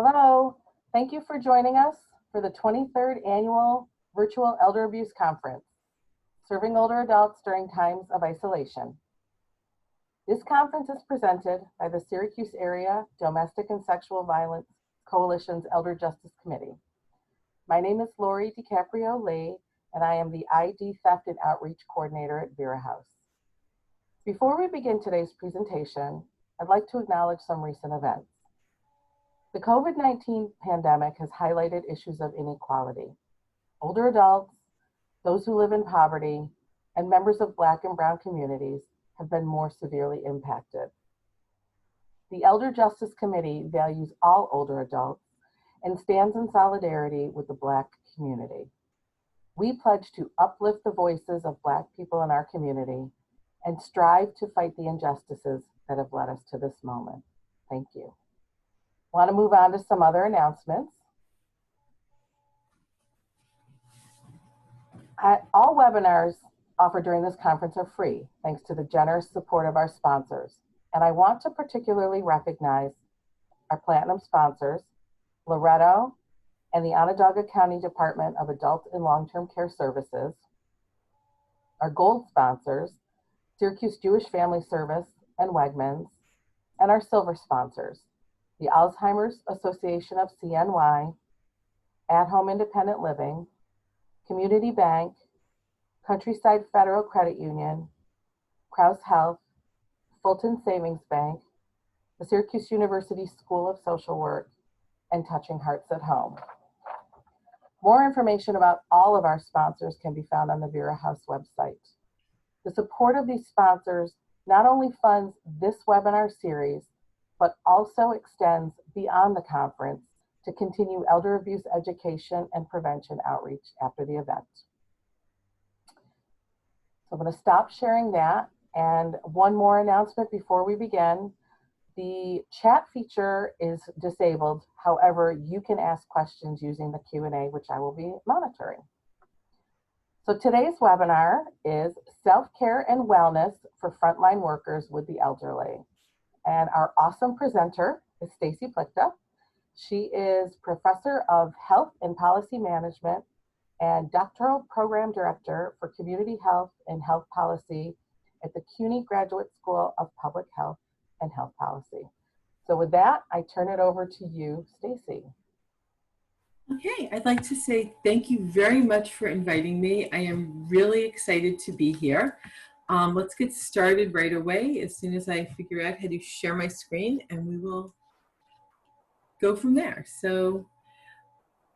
Hello, thank you for joining us for the 23rd Annual Virtual Elder Abuse Conference, Serving Older Adults During Times of Isolation. This conference is presented by the Syracuse Area Domestic and Sexual Violence Coalition's Elder Justice Committee. My name is Lori DiCaprio-Lee, and I am the ID Theft and Outreach Coordinator at Vera House. Before we begin today's presentation, I'd like to acknowledge some recent events. The COVID-19 pandemic has highlighted issues of inequality. Older adults, those who live in poverty, and members of Black and Brown communities have been more severely impacted. The Elder Justice Committee values all older adults and stands in solidarity with the Black community. We pledge to uplift the voices of Black people in our community and strive to fight the injustices that have led us to this moment. Thank you. I want to move on to some other announcements. All webinars offered during this conference are free, thanks to the generous support of our sponsors. And I want to particularly recognize our Platinum sponsors, Loretto and the Onondaga County Department of Adult and Long-Term Care Services, our Gold sponsors, Syracuse Jewish Family Service and Wegmans, and our Silver sponsors, the Alzheimer's Association of CNY, At Home Independent Living, Community Bank, Countryside Federal Credit Union, Crouse Health, Fulton Savings Bank, the Syracuse University School of Social Work, and Touching Hearts at Home. More information about all of our sponsors can be found on the Vera House website. The support of these sponsors not only funds this webinar series, but also extends beyond the conference to continue elder abuse education and prevention outreach after the event. So I'm going to stop sharing that. And one more announcement before we begin. The chat feature is disabled. However, you can ask questions using the Q&A, which I will be monitoring. So today's webinar is Self-Care and Wellness for Frontline Workers with the Elderly. And our awesome presenter is Stacey Plichta. She is Professor of Health and Policy Management and Doctoral Program Director for Community Health and Health Policy at the CUNY Graduate School of Public Health and Health Policy. So with that, I turn it over to you, Stacey. Okay, I'd like to say thank you very much for inviting me. I am really excited to be here. Let's get started right away as soon as I figure out how to share my screen, and we will go from there. So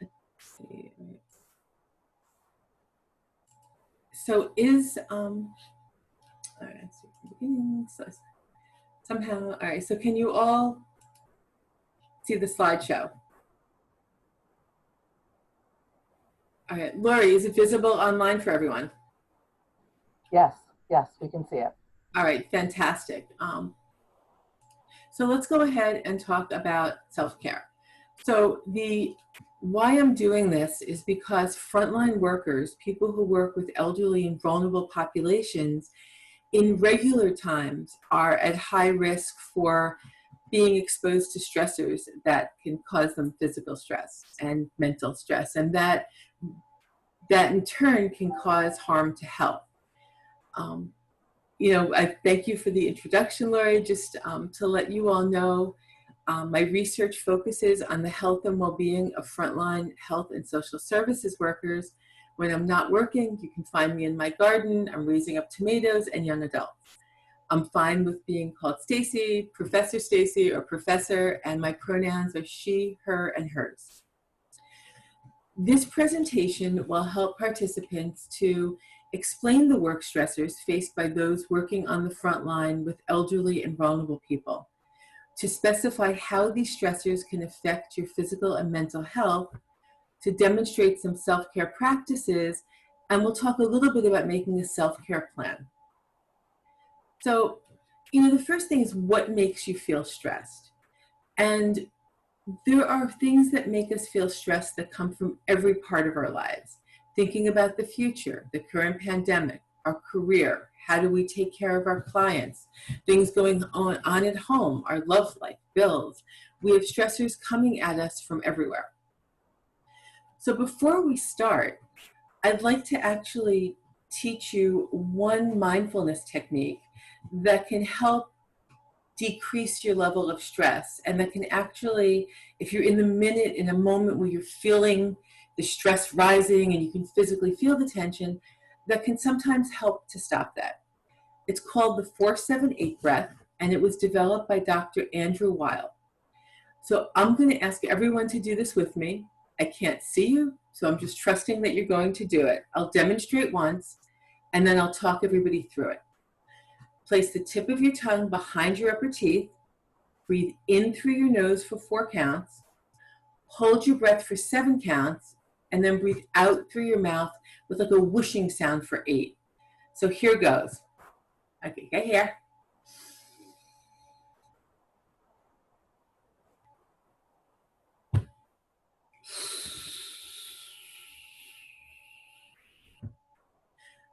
let's see. So is all right, let's see. So somehow, all right. So can you all see the slideshow? All right, Lori, is it visible online for everyone? Yes, yes, we can see it. All right, fantastic. So let's go ahead and talk about self-care. So why I'm doing this is because frontline workers, people who work with elderly and vulnerable populations, in regular times are at high risk for being exposed to stressors that can cause them physical stress and mental stress, and that in turn can cause harm to health. I thank you for the introduction, Lori. Just to let you all know, my research focuses on the health and well-being of frontline health and social services workers. When I'm not working, you can find me in my garden. I'm raising up tomatoes and young adults. I'm fine with being called Stacey, Professor Stacey, or Professor, and my pronouns are she, her, and hers. This presentation will help participants to explain the work stressors faced by those working on the front line with elderly and vulnerable people, to specify how these stressors can affect your physical and mental health, to demonstrate some self-care practices, and we'll talk a little bit about making a self-care plan. So, the first thing is what makes you feel stressed. And there are things that make us feel stressed that come from every part of our lives. Thinking about the future, the current pandemic, our career, How do we take care of our clients? Things going on at home, our love life, bills. We have stressors coming at us from everywhere. So before we start, I'd like to actually teach you one mindfulness technique that can help decrease your level of stress, and that can actually, if you're in a moment where you're feeling the stress rising and you can physically feel the tension, that can sometimes help to stop that. It's called the 4-7-8 breath, and it was developed by Dr. Andrew Weil. So I'm going to ask everyone to do this with me. I can't see you, so I'm just trusting that you're going to do it. I'll demonstrate once, and then I'll talk everybody through it. Place the tip of your tongue behind your upper teeth. Breathe in through your nose for 4 counts. Hold your breath for 7 counts, and then breathe out through your mouth with like a whooshing sound for 8. So here goes. Okay, get here.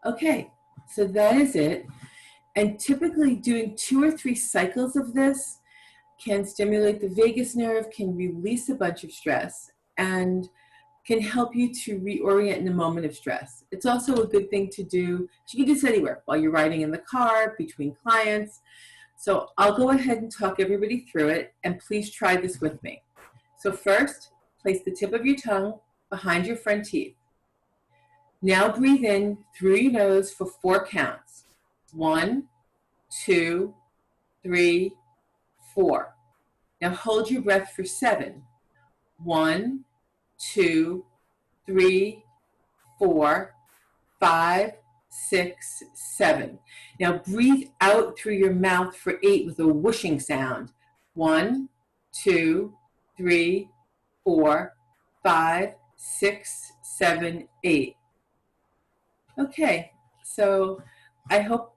Okay, so that is it. And typically doing 2 or 3 cycles of this can stimulate the vagus nerve, can release a bunch of stress, and can help you to reorient in a moment of stress. It's also a good thing to do. You can do this anywhere, while you're riding in the car, between clients. So I'll go ahead and talk everybody through it, and please try this with me. So first, place the tip of your tongue behind your front teeth. Now breathe in through your nose for 4 counts. 1, 2, 3, 4. Now hold your breath for 7. 1, 2, 3, 4, 5, 6, 7. Now breathe out through your mouth for 8 with a whooshing sound. 1, 2, 3, 4, 5, 6, 7, 8. Okay, so I hope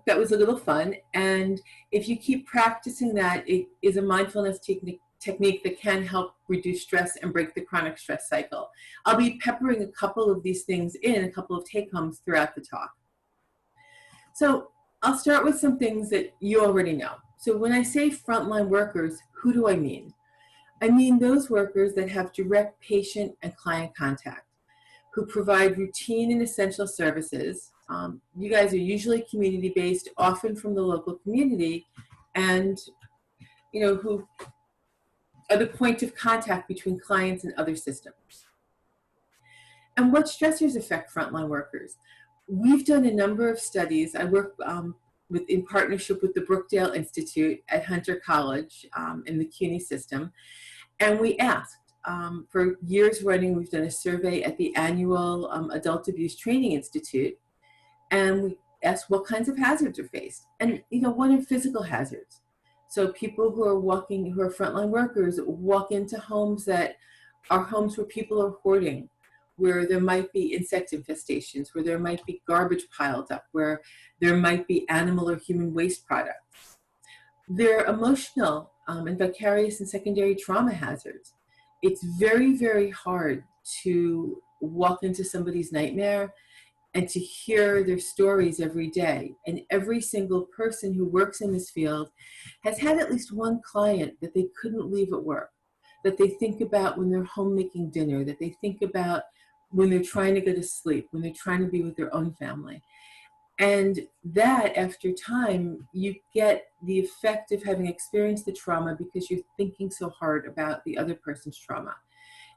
that was a little fun, and if you keep practicing that, it is a mindfulness technique that can help reduce stress and break the chronic stress cycle. I'll be peppering a couple of these things in, a couple of take-homes throughout the talk. So I'll start with some things that you already know. So when I say frontline workers, who do I mean? I mean those workers that have direct patient and client contact, who provide routine and essential services. You guys are usually community-based, often from the local community, and who are the point of contact between clients and other systems. And what stressors affect frontline workers? We've done a number of studies. I work in partnership with the Brookdale Institute at Hunter College in the CUNY system, and we asked, for years running, we've done a survey at the annual Adult Abuse Training Institute, and we asked what kinds of hazards are faced. And one are physical hazards. So people who are frontline workers, walk into homes that are homes where people are hoarding, where there might be insect infestations, where there might be garbage piled up, where there might be animal or human waste products. They're emotional and vicarious and secondary trauma hazards. It's very, very hard to walk into somebody's nightmare and to hear their stories every day. And every single person who works in this field has had at least one client that they couldn't leave at work, that they think about when they're home making dinner, that they think about when they're trying to go to sleep, when they're trying to be with their own family. And that, after time, you get the effect of having experienced the trauma because you're thinking so hard about the other person's trauma.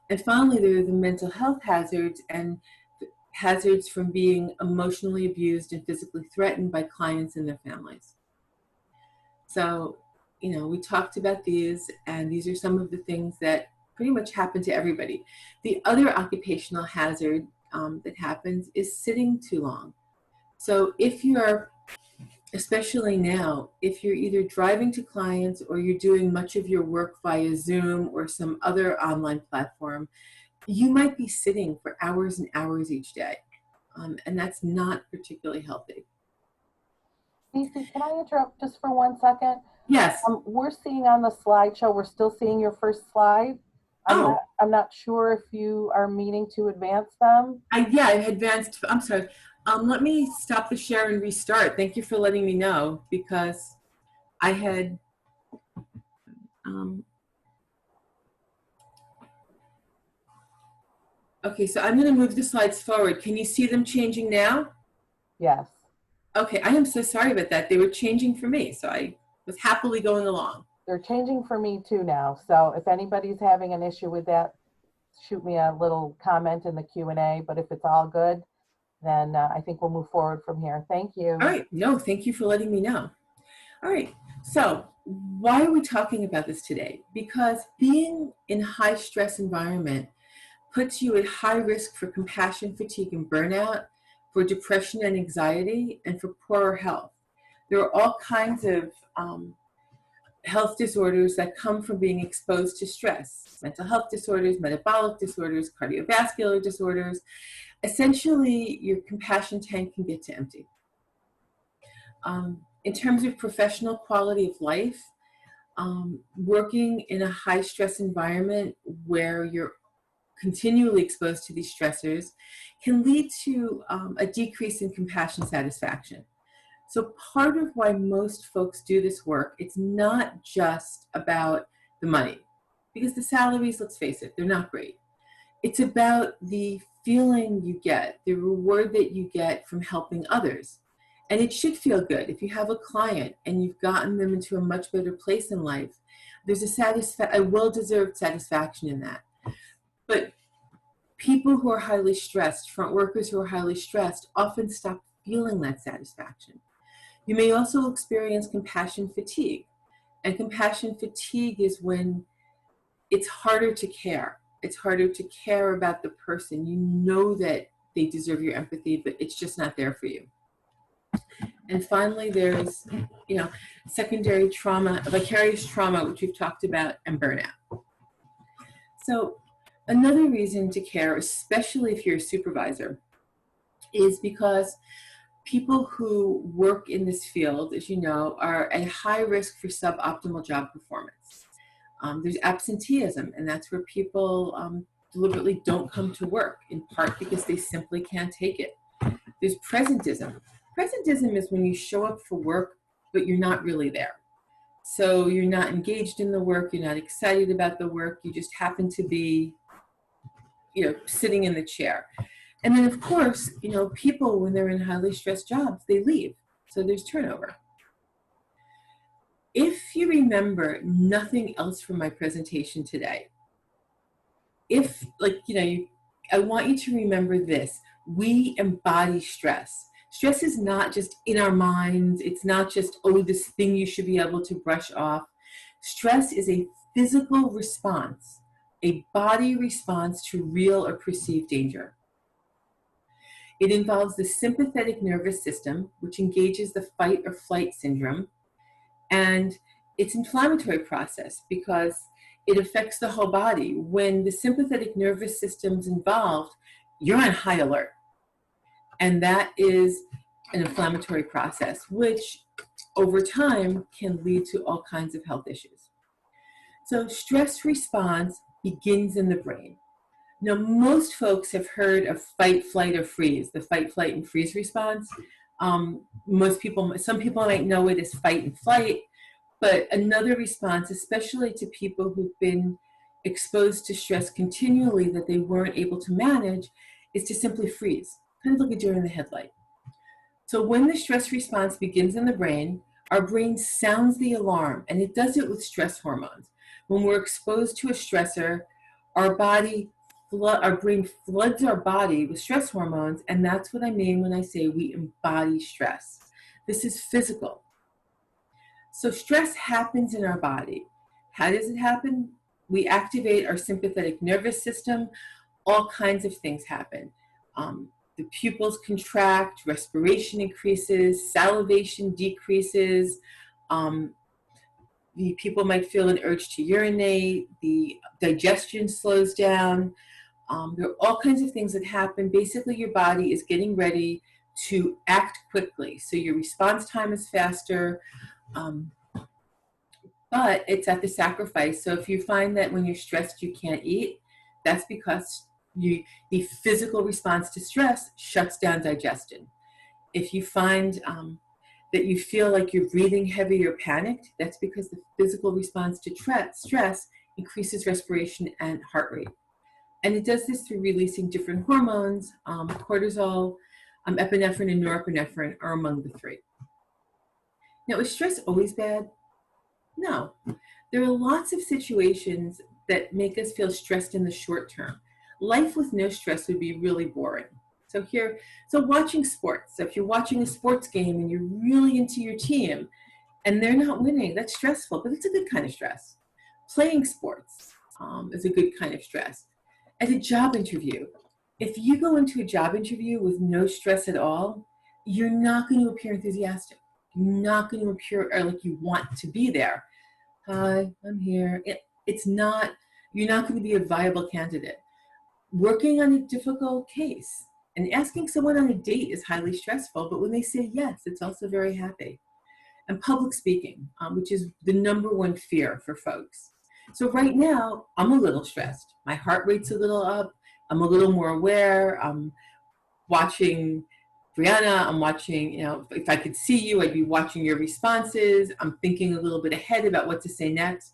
And finally, there are the mental health hazards and hazards from being emotionally abused and physically threatened by clients and their families. So, we talked about these, and these are some of the things that pretty much happen to everybody. The other occupational hazard that happens is sitting too long. So if you're, especially now, if you're either driving to clients or you're doing much of your work via Zoom or some other online platform, you might be sitting for hours and hours each day. And that's not particularly healthy. Stacey, can I interrupt just for 1 second? Yes. We're seeing on the slideshow, we're still seeing your first slide. I'm not sure if you are meaning to advance them. I advanced. I'm sorry. Let me stop the share and restart. Thank you for letting me know, because I had, okay, so I'm going to move the slides forward. Can you see them changing now? Yes. Okay, I am so sorry about that. They were changing for me, so I was happily going along. They're changing for me too now. So if anybody's having an issue with that, shoot me a little comment in the Q&A. But if it's all good, then I think we'll move forward from here. Thank you. All right. No, thank you for letting me know. All right. So why are we talking about this today? Because being in a high stress environment puts you at high risk for compassion fatigue and burnout, for depression and anxiety, and for poorer health. There are all kinds of health disorders that come from being exposed to stress: mental health disorders, metabolic disorders, cardiovascular disorders. Essentially, your compassion tank can get to empty. In terms of professional quality of life, working in a high stress environment where you're continually exposed to these stressors can lead to a decrease in compassion satisfaction. So part of why most folks do this work, it's not just about the money, because the salaries, let's face it, they're not great. It's about the feeling you get, the reward that you get from helping others. And it should feel good. If you have a client and you've gotten them into a much better place in life, there's a well-deserved satisfaction in that. But people who are highly stressed, front workers who are highly stressed, often stop feeling that satisfaction. You may also experience compassion fatigue. And compassion fatigue is when it's harder to care. It's harder to care about the person. You know that they deserve your empathy, but it's just not there for you. And finally, there's, secondary trauma, vicarious trauma, which we've talked about, and burnout. So another reason to care, especially if you're a supervisor, is because people who work in this field, as you know, are at high risk for suboptimal job performance. There's absenteeism, and that's where people deliberately don't come to work, in part because they simply can't take it. There's presentism. Presentism is when you show up for work, but you're not really there. So you're not engaged in the work, you're not excited about the work, you just happen to be, sitting in the chair. And then, of course, people, when they're in highly stressed jobs, they leave. So there's turnover. If you remember nothing else from my presentation today, I want you to remember this. We embody stress. Stress is not just in our minds. It's not just, this thing you should be able to brush off. Stress is a physical response, a body response to real or perceived danger. It involves the sympathetic nervous system, which engages the fight or flight syndrome. And it's an inflammatory process because it affects the whole body. When the sympathetic nervous system's involved, you're on high alert. And that is an inflammatory process, which over time can lead to all kinds of health issues. So stress response begins in the brain. Now, most folks have heard of fight, flight, or freeze, the fight, flight, and freeze response. Some people might know it as fight and flight, but another response, especially to people who've been exposed to stress continually that they weren't able to manage, is to simply freeze, kind of like a deer in the headlight. So when the stress response begins in the brain, our brain sounds the alarm, and it does it with stress hormones. When we're exposed to a stressor, our brain floods our body with stress hormones, and that's what I mean when I say we embody stress. This is physical. So stress happens in our body. How does it happen? We activate our sympathetic nervous system. All kinds of things happen. The pupils contract, respiration increases, salivation decreases. The people might feel an urge to urinate. The digestion slows down. There are all kinds of things that happen. Basically, your body is getting ready to act quickly. So your response time is faster, but it's at the sacrifice. So if you find that when you're stressed you can't eat, that's because the physical response to stress shuts down digestion. If you find that you feel like you're breathing heavy or panicked, that's because the physical response to stress increases respiration and heart rate. And it does this through releasing different hormones. Cortisol, epinephrine, and norepinephrine are among the three. Now, is stress always bad? No. There are lots of situations that make us feel stressed in the short term. Life with no stress would be really boring. So watching sports. So if you're watching a sports game and you're really into your team and they're not winning, that's stressful, but it's a good kind of stress. Playing sports is a good kind of stress. At a job interview, if you go into a job interview with no stress at all, you're not going to appear enthusiastic. You're not going to appear like you want to be there. Hi, I'm here. You're not going to be a viable candidate. Working on a difficult case and asking someone on a date is highly stressful, but when they say yes, it's also very happy. And public speaking, which is the #1 fear for folks. So right now, I'm a little stressed. My heart rate's a little up. I'm a little more aware. I'm watching Brianna. I'm watching, if I could see you, I'd be watching your responses. I'm thinking a little bit ahead about what to say next.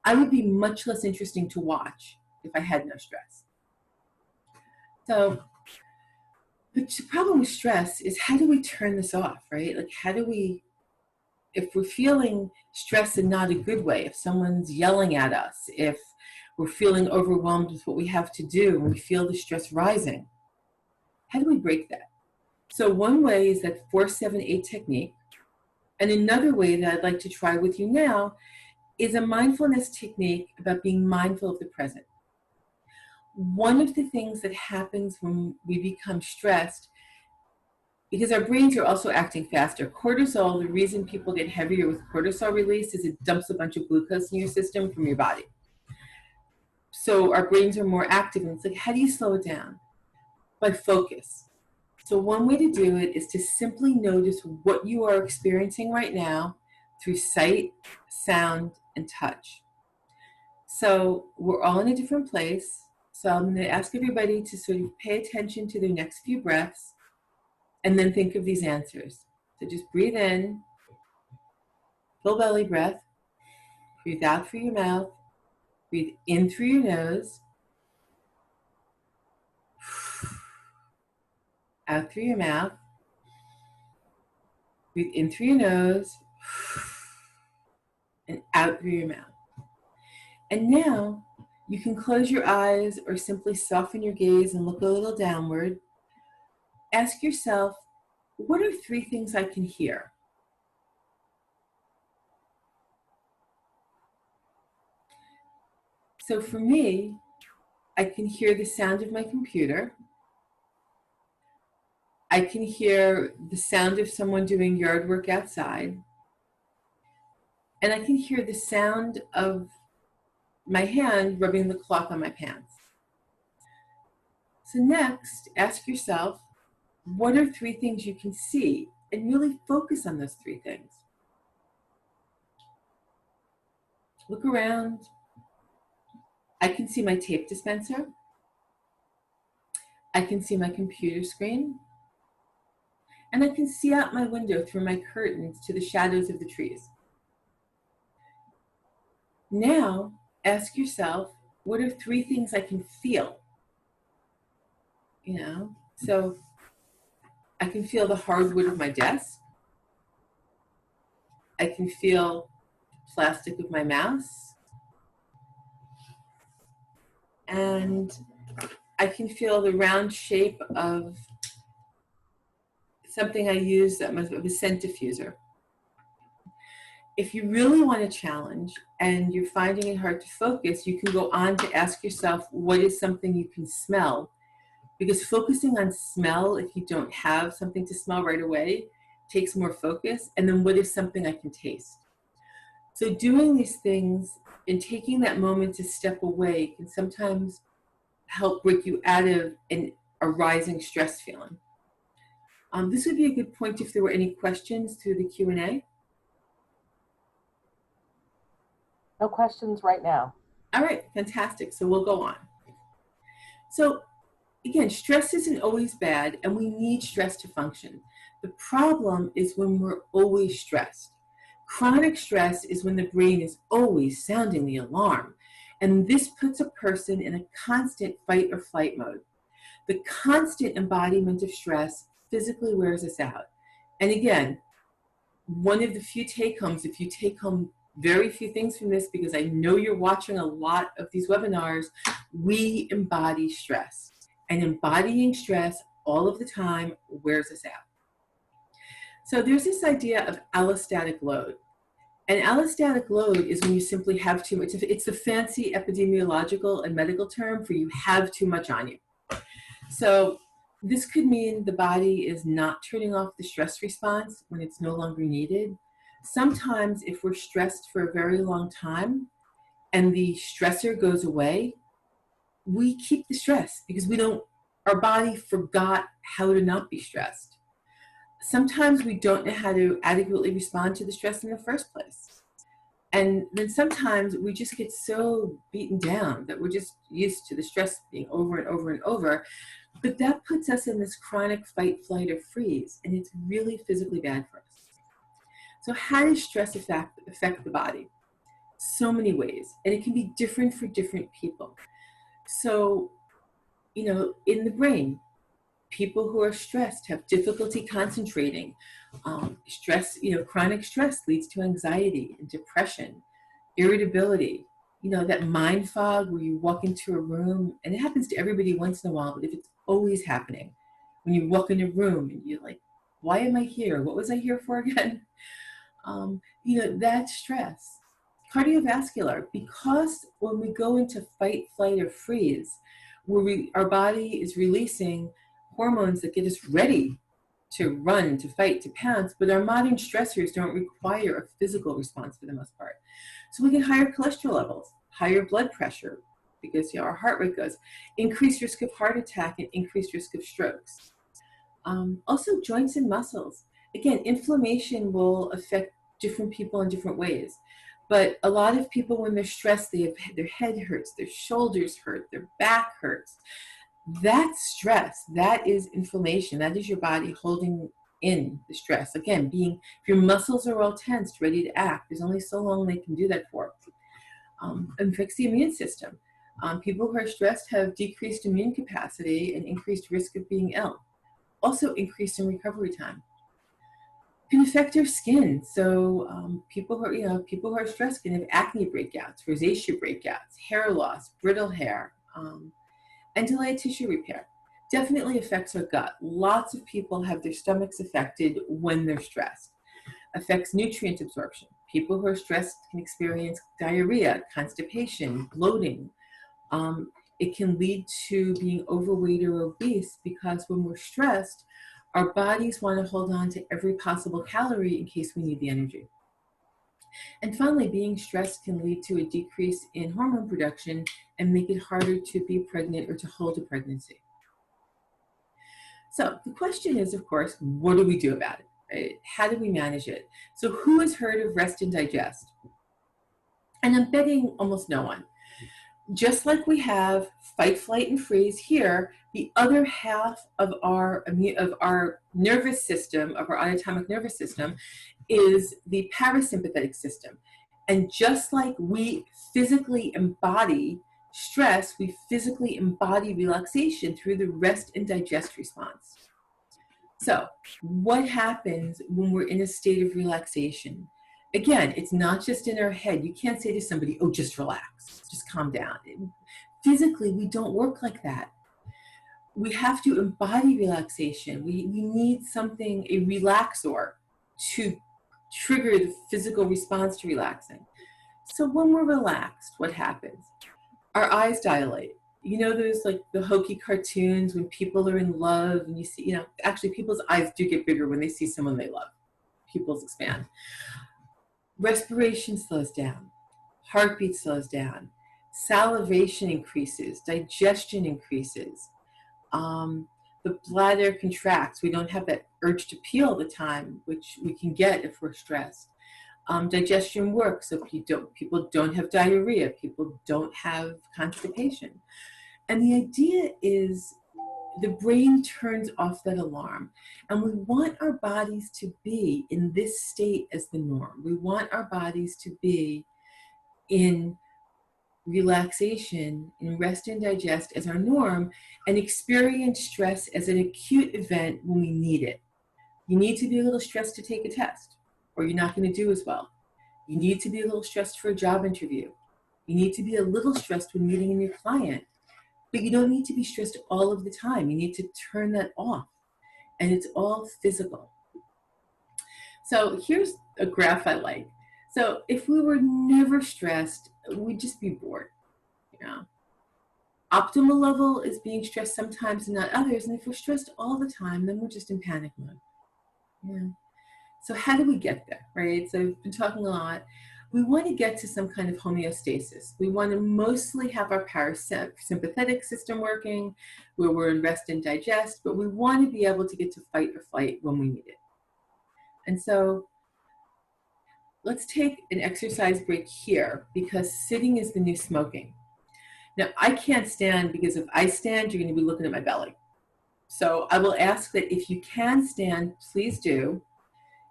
I would be much less interesting to watch if I had no stress. So, but the problem with stress is, how do we turn this off, right? Like, if we're feeling stress in not a good way, if someone's yelling at us, if we're feeling overwhelmed with what we have to do, and we feel the stress rising, how do we break that? So one way is that 4-7-8 technique. And another way that I'd like to try with you now is a mindfulness technique about being mindful of the present. One of the things that happens when we become stressed, because our brains are also acting faster. Cortisol, the reason people get heavier with cortisol release is it dumps a bunch of glucose in your system from your body. So our brains are more active, and it's like, how do you slow it down? By focus. So one way to do it is to simply notice what you are experiencing right now through sight, sound, and touch. So we're all in a different place. So I'm going to ask everybody to sort of pay attention to their next few breaths and then think of these answers. So just breathe in, full belly breath, breathe out through your mouth, breathe in through your nose, out through your mouth, breathe in through your nose, and out through your mouth. And now you can close your eyes or simply soften your gaze and look a little downward. Ask yourself, what are 3 things I can hear? So for me, I can hear the sound of my computer. I can hear the sound of someone doing yard work outside. And I can hear the sound of my hand rubbing the cloth on my pants. So next, ask yourself, what are 3 things you can see? And really focus on those 3 things. Look around. I can see my tape dispenser. I can see my computer screen. And I can see out my window through my curtains to the shadows of the trees. Now, ask yourself, what are 3 things I can feel? So I can feel the hardwood of my desk. I can feel the plastic of my mouse. And I can feel the round shape of something I use of a scent diffuser. If you really want to challenge and you're finding it hard to focus, you can go on to ask yourself, what is something you can smell? Because focusing on smell, if you don't have something to smell right away, takes more focus. And then what is something I can taste? So doing these things and taking that moment to step away can sometimes help break you out of a rising stress feeling. This would be a good point if there were any questions through the Q&A. No questions right now. All right, fantastic. So we'll go on. So again, stress isn't always bad, and we need stress to function. The problem is when we're always stressed. Chronic stress is when the brain is always sounding the alarm, and this puts a person in a constant fight or flight mode. The constant embodiment of stress physically wears us out. And again, one of the few take-homes, if you take home very few things from this, because I know you're watching a lot of these webinars, we embody stress. And embodying stress all of the time wears us out. So there's this idea of allostatic load. And allostatic load is when you simply have too much. It's the fancy epidemiological and medical term for you have too much on you. So this could mean the body is not turning off the stress response when it's no longer needed. Sometimes if we're stressed for a very long time and the stressor goes away, we keep the stress because our body forgot how to not be stressed. Sometimes we don't know how to adequately respond to the stress in the first place. And then sometimes we just get so beaten down that we're just used to the stress being over and over and over. But that puts us in this chronic fight, flight, or freeze, and it's really physically bad for us. So how does stress affect the body? So many ways, and it can be different for different people. So, in the brain, people who are stressed have difficulty concentrating. Chronic stress leads to anxiety and depression, irritability, that mind fog where you walk into a room, and it happens to everybody once in a while, but if it's always happening, when you walk in a room and you're like, why am I here? What was I here for again? That's stress. Cardiovascular, because when we go into fight, flight, or freeze, our body is releasing hormones that get us ready to run, to fight, to pounce, but our modern stressors don't require a physical response for the most part. So we get higher cholesterol levels, higher blood pressure, because our heart rate goes, increased risk of heart attack and increased risk of strokes. Also joints and muscles. Again, inflammation will affect different people in different ways. But a lot of people, when they're stressed, their head hurts, their shoulders hurt, their back hurts. That's stress. That is inflammation. That is your body holding in the stress. Again, if your muscles are all tensed, ready to act, there's only so long they can do that for. Affects the immune system. People who are stressed have decreased immune capacity and increased risk of being ill. Also increase in recovery time. Can affect your skin. So people who are stressed can have acne breakouts, rosacea breakouts, hair loss, brittle hair, and delayed tissue repair. Definitely affects our gut. Lots of people have their stomachs affected when they're stressed. Affects nutrient absorption. People who are stressed can experience diarrhea, constipation, bloating. It can lead to being overweight or obese because when we're stressed, our bodies want to hold on to every possible calorie in case we need the energy. And finally, being stressed can lead to a decrease in hormone production and make it harder to be pregnant or to hold a pregnancy. So the question is, of course, what do we do about it? Right? How do we manage it? So who has heard of rest and digest? And I'm betting almost no one. Just like we have fight, flight, and freeze here, the other half of our nervous system, of our autonomic nervous system, is the parasympathetic system. And just like we physically embody stress, we physically embody relaxation through the rest and digest response. So what happens when we're in a state of relaxation? Again, it's not just in our head. You can't say to somebody, oh, just relax, just calm down. Physically, we don't work like that. We have to embody relaxation. We need something, a relaxor, to trigger the physical response to relaxing. So when we're relaxed, what happens? Our eyes dilate. There's like the hokey cartoons when people are in love and you see, actually people's eyes do get bigger when they see someone they love. Pupils expand. Respiration slows down. Heartbeat slows down. Salivation increases. Digestion increases. The bladder contracts. We don't have that urge to pee all the time, which we can get if we're stressed. Digestion works, so people don't have diarrhea. People don't have constipation. And the idea is the brain turns off that alarm. And we want our bodies to be in this state as the norm. We want our bodies to be in relaxation, in rest and digest as our norm, and experience stress as an acute event when we need it. You need to be a little stressed to take a test, or you're not going to do as well. You need to be a little stressed for a job interview. You need to be a little stressed when meeting a new client. But you don't need to be stressed all of the time. You need to turn that off. And it's all physical. So here's a graph I like. So if we were never stressed, we'd just be bored. You know? Optimal level is being stressed sometimes and not others. And if we're stressed all the time, then we're just in panic mode. Yeah. So how do we get there, right? So I've been talking a lot. We want to get to some kind of homeostasis. We want to mostly have our parasympathetic system working, where we're in rest and digest, but we want to be able to get to fight or flight when we need it. And so let's take an exercise break here, because sitting is the new smoking. Now, I can't stand, because if I stand, you're going to be looking at my belly. So I will ask that if you can stand, please do.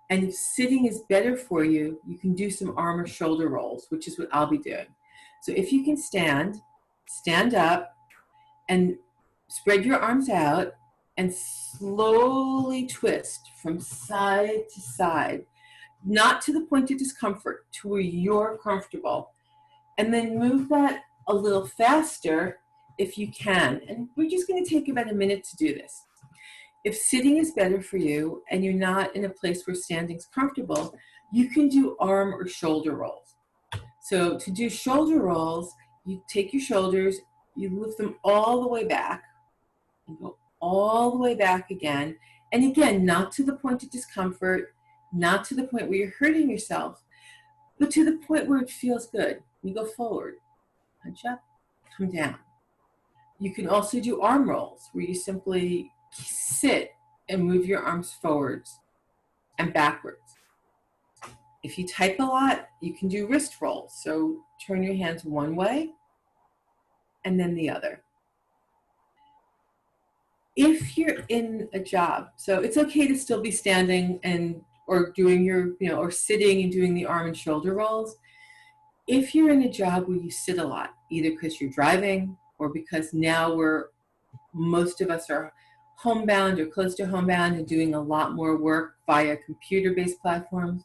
And if sitting is better for you, you can do some arm or shoulder rolls, which is what I'll be doing. So if you can stand up and spread your arms out and slowly twist from side to side, not to the point of discomfort, to where you're comfortable. And then move that a little faster if you can. And we're just going to take about a minute to do this. If sitting is better for you and you're not in a place where standing's comfortable, you can do arm or shoulder rolls. So to do shoulder rolls, you take your shoulders, you lift them all the way back, and go all the way back again. And again, not to the point of discomfort, not to the point where you're hurting yourself, but to the point where it feels good. You go forward, punch up, come down. You can also do arm rolls, where you simply sit and move your arms forwards and backwards. If you type a lot, you can do wrist rolls. So turn your hands one way and then the other. If you're in a job, so it's okay to still be standing and or doing your, or sitting and doing the arm and shoulder rolls. If you're in a job where you sit a lot, either because you're driving or because now most of us are homebound or close to homebound and doing a lot more work via computer-based platforms,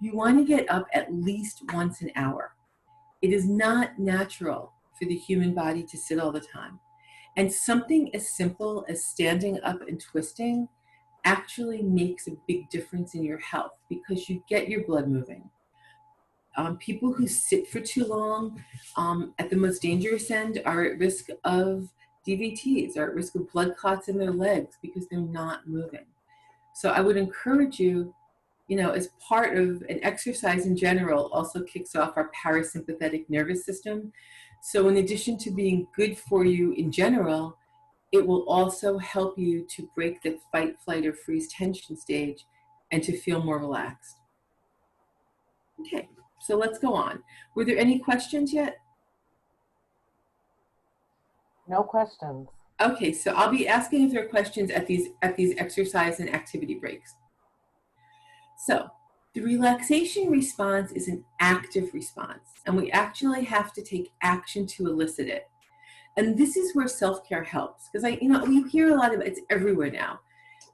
you want to get up at least once an hour. It is not natural for the human body to sit all the time. And something as simple as standing up and twisting actually makes a big difference in your health, because you get your blood moving. People who sit for too long at the most dangerous end are at risk of DVTs, are at risk of blood clots in their legs because they're not moving. So I would encourage you, as part of an exercise in general, also kicks off our parasympathetic nervous system. So in addition to being good for you in general, it will also help you to break the fight, flight, or freeze tension stage and to feel more relaxed. Okay, so let's go on. Were there any questions yet? No questions. Okay, so I'll be asking if there are questions at these exercise and activity breaks. So the relaxation response is an active response, and we actually have to take action to elicit it. And this is where self-care helps, because we hear a lot of it, it's everywhere now.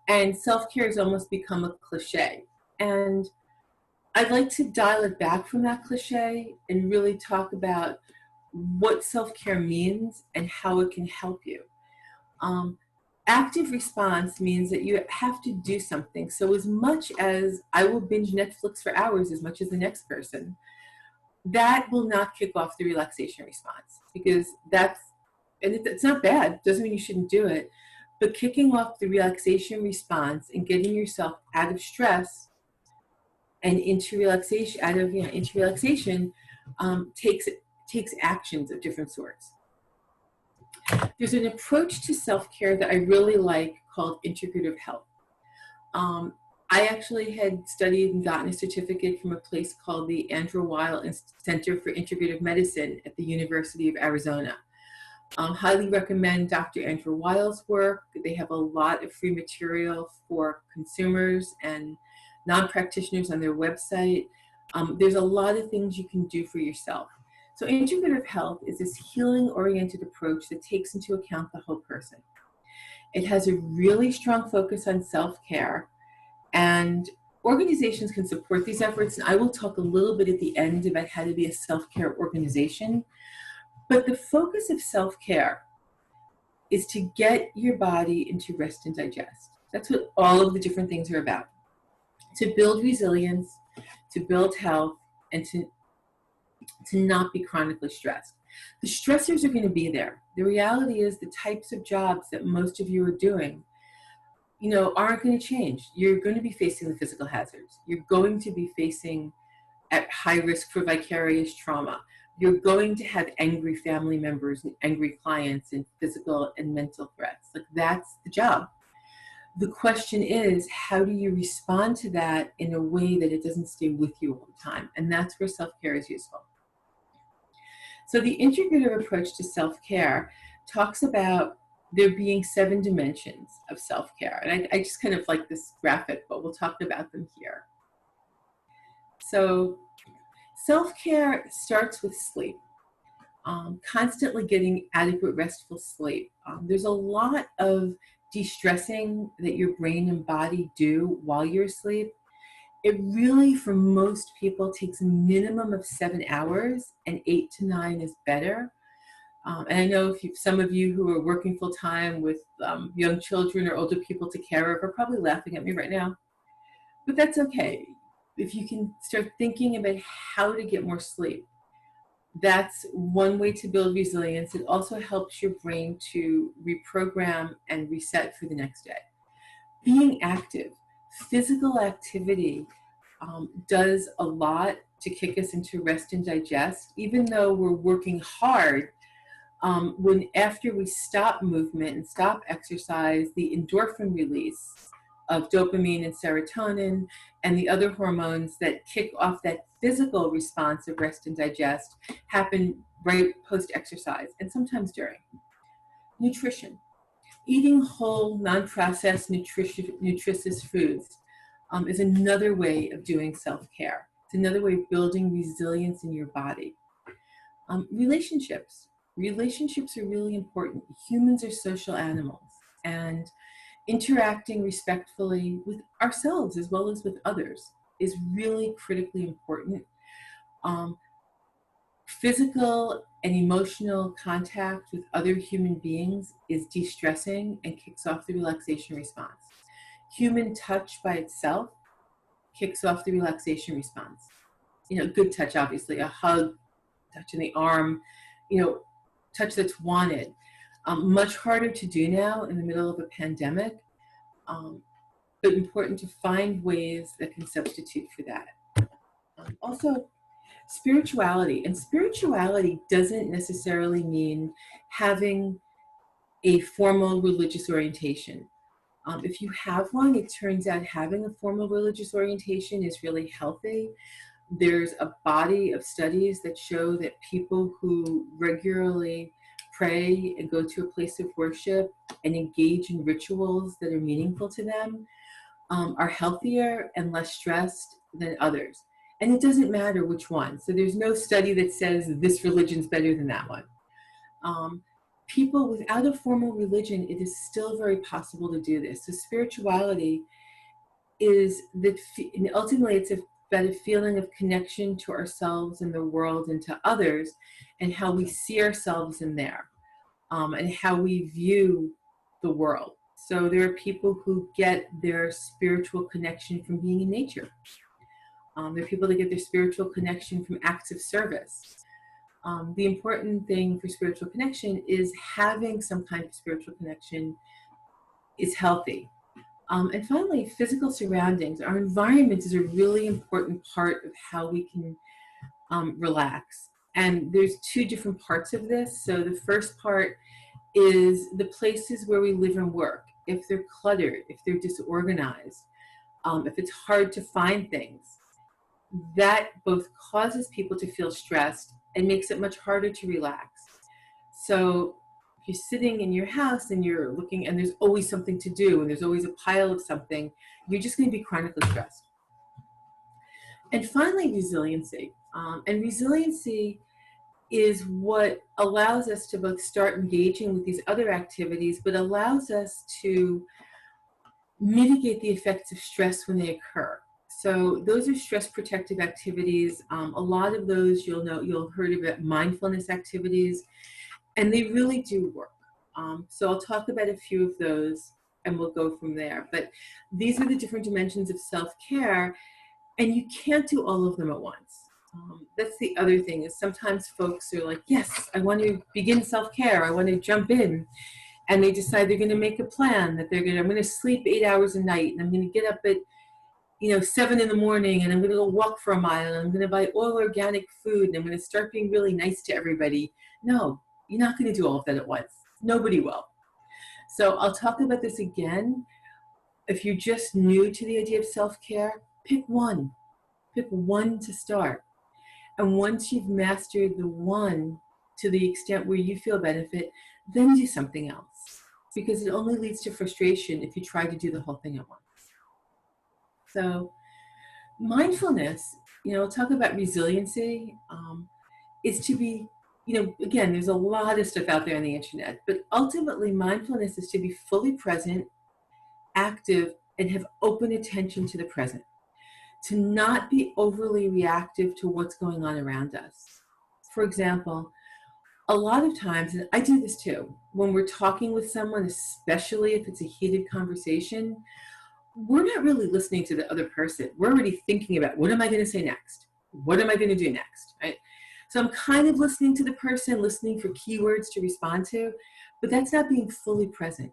And self-care has almost become a cliche. And I'd like to dial it back from that cliche and really talk about what self-care means and how it can help you. Active response means that you have to do something. So as much as I will binge Netflix for hours as much as the next person, that will not kick off the relaxation response, because it's not bad, doesn't mean you shouldn't do it, but kicking off the relaxation response and getting yourself out of stress and into relaxation, takes actions of different sorts. There's an approach to self-care that I really like called integrative health. I actually had studied and gotten a certificate from a place called the Andrew Weil Center for Integrative Medicine at the University of Arizona. Highly recommend Dr. Andrew Weil's work. They have a lot of free material for consumers and non-practitioners on their website. There's a lot of things you can do for yourself. So integrative health is this healing-oriented approach that takes into account the whole person. It has a really strong focus on self-care, and organizations can support these efforts. And I will talk a little bit at the end about how to be a self-care organization. But the focus of self-care is to get your body into rest and digest. That's what all of the different things are about. To build resilience, to build health, and to not be chronically stressed. The stressors are going to be there. The reality is the types of jobs that most of you are doing, aren't going to change. You're going to be facing the physical hazards. You're going to be facing at high risk for vicarious trauma. You're going to have angry family members and angry clients and physical and mental threats. Like, that's the job. The question is, how do you respond to that in a way that it doesn't stay with you all the time? And that's where self-care is useful. So the integrative approach to self-care talks about there being 7 dimensions of self-care. And I just kind of like this graphic, but we'll talk about them here. So self-care starts with sleep, constantly getting adequate restful sleep. There's a lot of de-stressing that your brain and body do while you're asleep. It really, for most people, takes a minimum of 7 hours, and 8 to 9 is better. And I know some of you who are working full-time with young children or older people to care of are probably laughing at me right now, but that's okay. If you can start thinking about how to get more sleep, that's one way to build resilience. It also helps your brain to reprogram and reset for the next day. Being active, physical activity does a lot to kick us into rest and digest. Even though we're working hard, when after we stop movement and stop exercise, the endorphin release of dopamine and serotonin and the other hormones that kick off that physical response of rest and digest happen right post-exercise and sometimes during. Nutrition. Eating whole, non-processed, nutritious foods is another way of doing self-care. It's another way of building resilience in your body. Relationships. Relationships are really important. Humans are social animals, and interacting respectfully with ourselves as well as with others is really critically important. Physical and emotional contact with other human beings is de-stressing and kicks off the relaxation response. Human touch by itself kicks off the relaxation response. Good touch, obviously, a hug, touch in the arm, touch that's wanted. Much harder to do now in the middle of a pandemic, but important to find ways that can substitute for that. Also, spirituality. And spirituality doesn't necessarily mean having a formal religious orientation. If you have one, it turns out having a formal religious orientation is really healthy. There's a body of studies that show that people who regularly pray and go to a place of worship and engage in rituals that are meaningful to them are healthier and less stressed than others. And it doesn't matter which one. So there's no study that says this religion's better than that one. People without a formal religion, it is still very possible to do this. So spirituality is that, and ultimately it's about a feeling of connection to ourselves and the world and to others, and how we see ourselves in there, and how we view the world. So there are people who get their spiritual connection from being in nature. There are people that get their spiritual connection from acts of service. The important thing for spiritual connection is having some kind of spiritual connection is healthy. And finally, physical surroundings. Our environment is a really important part of how we can relax. And there's 2 different parts of this. So the first part is the places where we live and work. If they're cluttered, if they're disorganized, if it's hard to find things, that both causes people to feel stressed and makes it much harder to relax. So you're sitting in your house and you're looking and there's always something to do and there's always a pile of something, you're just going to be chronically stressed. And finally, resiliency. And resiliency is what allows us to both start engaging with these other activities, but allows us to mitigate the effects of stress when they occur. So those are stress protective activities. A lot of those you'll heard about mindfulness activities, and they really do work. So I'll talk about a few of those and we'll go from there. But these are the different dimensions of self-care, and you can't do all of them at once. That's the other thing, is sometimes folks are like, yes, I want to begin self-care, I want to jump in, and they decide they're going to make a plan that I'm going to sleep 8 hours a night, and I'm going to get up at 7 in the morning, and I'm going to go walk for a mile, and I'm going to buy all organic food, and I'm going to start being really nice to everybody. No, you're not going to do all of that at once. Nobody will. So I'll talk about this again. If you're just new to the idea of self-care, pick one. Pick one to start. And once you've mastered the one to the extent where you feel benefit, then do something else. Because it only leads to frustration if you try to do the whole thing at once. So mindfulness, we'll talk about resiliency, is to be, again, there's a lot of stuff out there on the internet, but ultimately mindfulness is to be fully present, active, and have open attention to the present. To not be overly reactive to what's going on around us. For example, a lot of times, and I do this too, when we're talking with someone, especially if it's a heated conversation, we're not really listening to the other person. We're already thinking about, what am I going to say next? What am I going to do next, right? So I'm kind of listening to the person, listening for keywords to respond to, but that's not being fully present.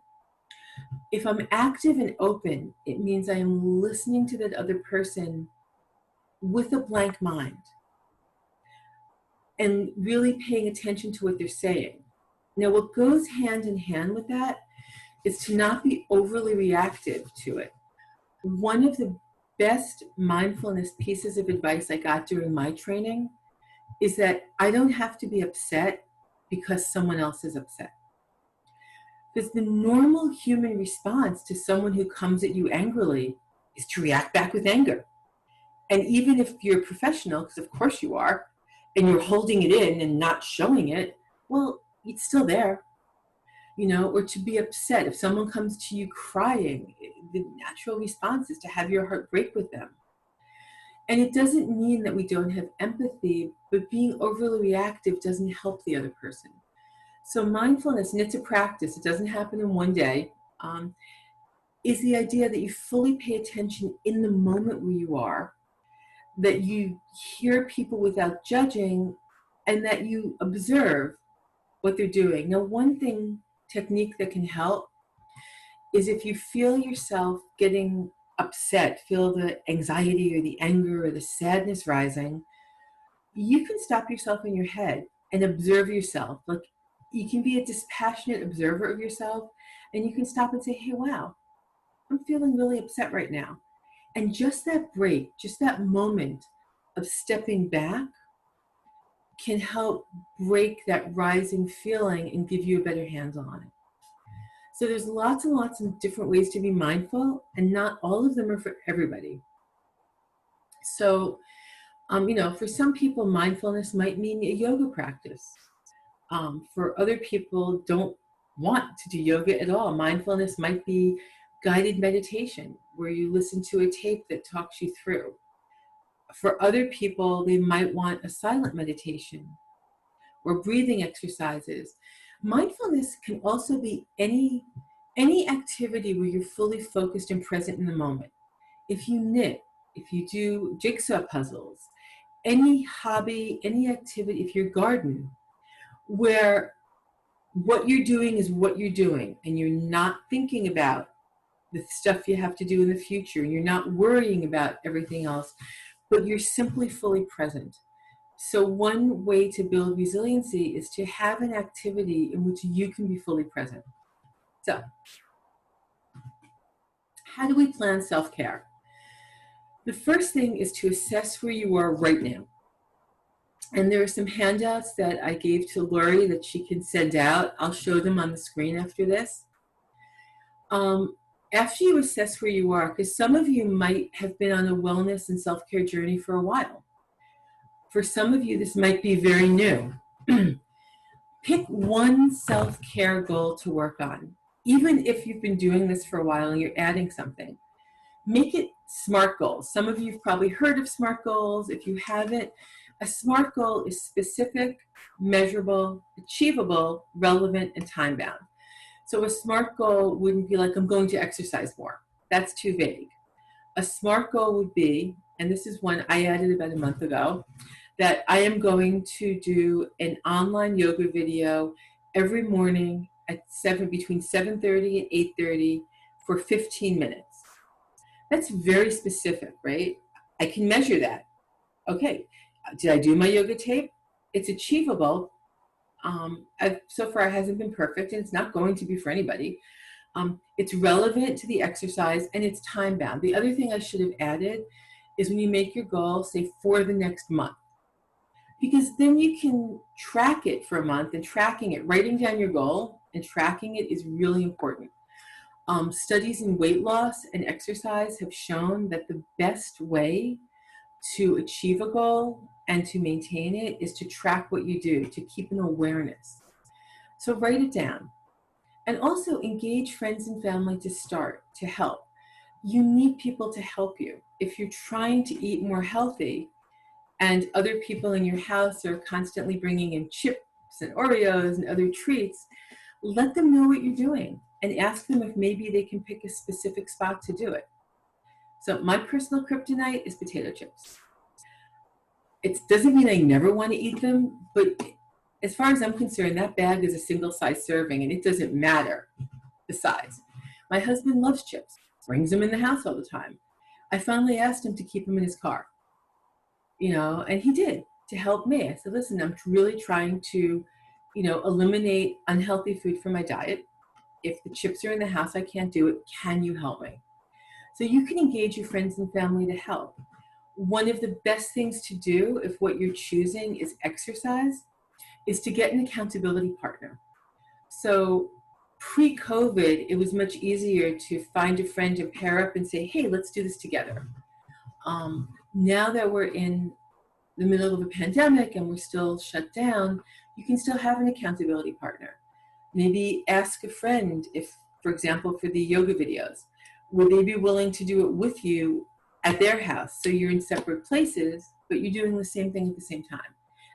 If I'm active and open, it means I am listening to that other person with a blank mind and really paying attention to what they're saying. Now, what goes hand in hand with that is to not be overly reactive to it. One of the best mindfulness pieces of advice I got during my training is that I don't have to be upset because someone else is upset. Because the normal human response to someone who comes at you angrily is to react back with anger. And even if you're a professional, because of course you are, and you're holding it in and not showing it, well, it's still there. Or to be upset. If someone comes to you crying, the natural response is to have your heart break with them. And it doesn't mean that we don't have empathy, but being overly reactive doesn't help the other person. So mindfulness, and it's a practice, it doesn't happen in one day, is the idea that you fully pay attention in the moment where you are, that you hear people without judging, and that you observe what they're doing. Now, one technique that can help is if you feel yourself getting upset, feel the anxiety or the anger or the sadness rising, you can stop yourself in your head and observe yourself. Like, you can be a dispassionate observer of yourself, and you can stop and say, hey, wow, I'm feeling really upset right now. And just that break, just that moment of stepping back can help break that rising feeling and give you a better handle on it. So there's lots and lots of different ways to be mindful, and not all of them are for everybody. So, for some people, mindfulness might mean a yoga practice. For other people, don't want to do yoga at all. Mindfulness might be guided meditation, where you listen to a tape that talks you through. For other people, they might want a silent meditation or breathing exercises. Mindfulness can also be any activity where you're fully focused and present in the moment. If you knit, if you do jigsaw puzzles, any hobby, any activity, if you garden, where what you're doing is what you're doing, and you're not thinking about the stuff you have to do in the future, you're not worrying about everything else, but you're simply fully present. So one way to build resiliency is to have an activity in which you can be fully present. So, how do we plan self-care? The first thing is to assess where you are right now. And there are some handouts that I gave to Lori that she can send out. I'll show them on the screen after this. After you assess where you are, because some of you might have been on a wellness and self-care journey for a while. For some of you, this might be very new. Pick one self-care goal to work on. Even if you've been doing this for a while and you're adding something, make it SMART goals. Some of you have probably heard of SMART goals. If you haven't, a SMART goal is specific, measurable, achievable, relevant, and time-bound. So a SMART goal wouldn't be like, I'm going to exercise more. That's too vague. A SMART goal would be, and this is one I added about a month ago, that I am going to do an online yoga video every morning at between 7:30 and 8:30 for 15 minutes. That's very specific, right? I can measure that. Okay, did I do my yoga tape? It's achievable. So far it hasn't been perfect, and it's not going to be for anybody. It's relevant to the exercise, and it's time bound. The other thing I should have added is when you make your goal, say for the next month, because then you can track it for a month, and tracking it, writing down your goal and tracking it is really important. Studies in weight loss and exercise have shown that the best way to achieve a goal and to maintain it is to track what you do, to keep an awareness. So write it down. And also engage friends and family to start, to help. You need people to help you. If you're trying to eat more healthy and other people in your house are constantly bringing in chips and Oreos and other treats, let them know what you're doing and ask them if maybe they can pick a specific spot to do it. So my personal kryptonite is potato chips. It doesn't mean I never want to eat them, but as far as I'm concerned, that bag is a single size serving and it doesn't matter the size. My husband loves chips, brings them in the house all the time. I finally asked him to keep them in his car, and he did, to help me. I said, listen, I'm really trying to, eliminate unhealthy food from my diet. If the chips are in the house, I can't do it. Can you help me? So you can engage your friends and family to help. One of the best things to do if what you're choosing is exercise is to get an accountability partner. So pre-COVID, it was much easier to find a friend and pair up and say, hey, let's do this together. Now that we're in the middle of a pandemic and we're still shut down, you can still have an accountability partner. Maybe ask a friend if, for example, for the yoga videos, would they be willing to do it with you at their house? So you're in separate places, but you're doing the same thing at the same time.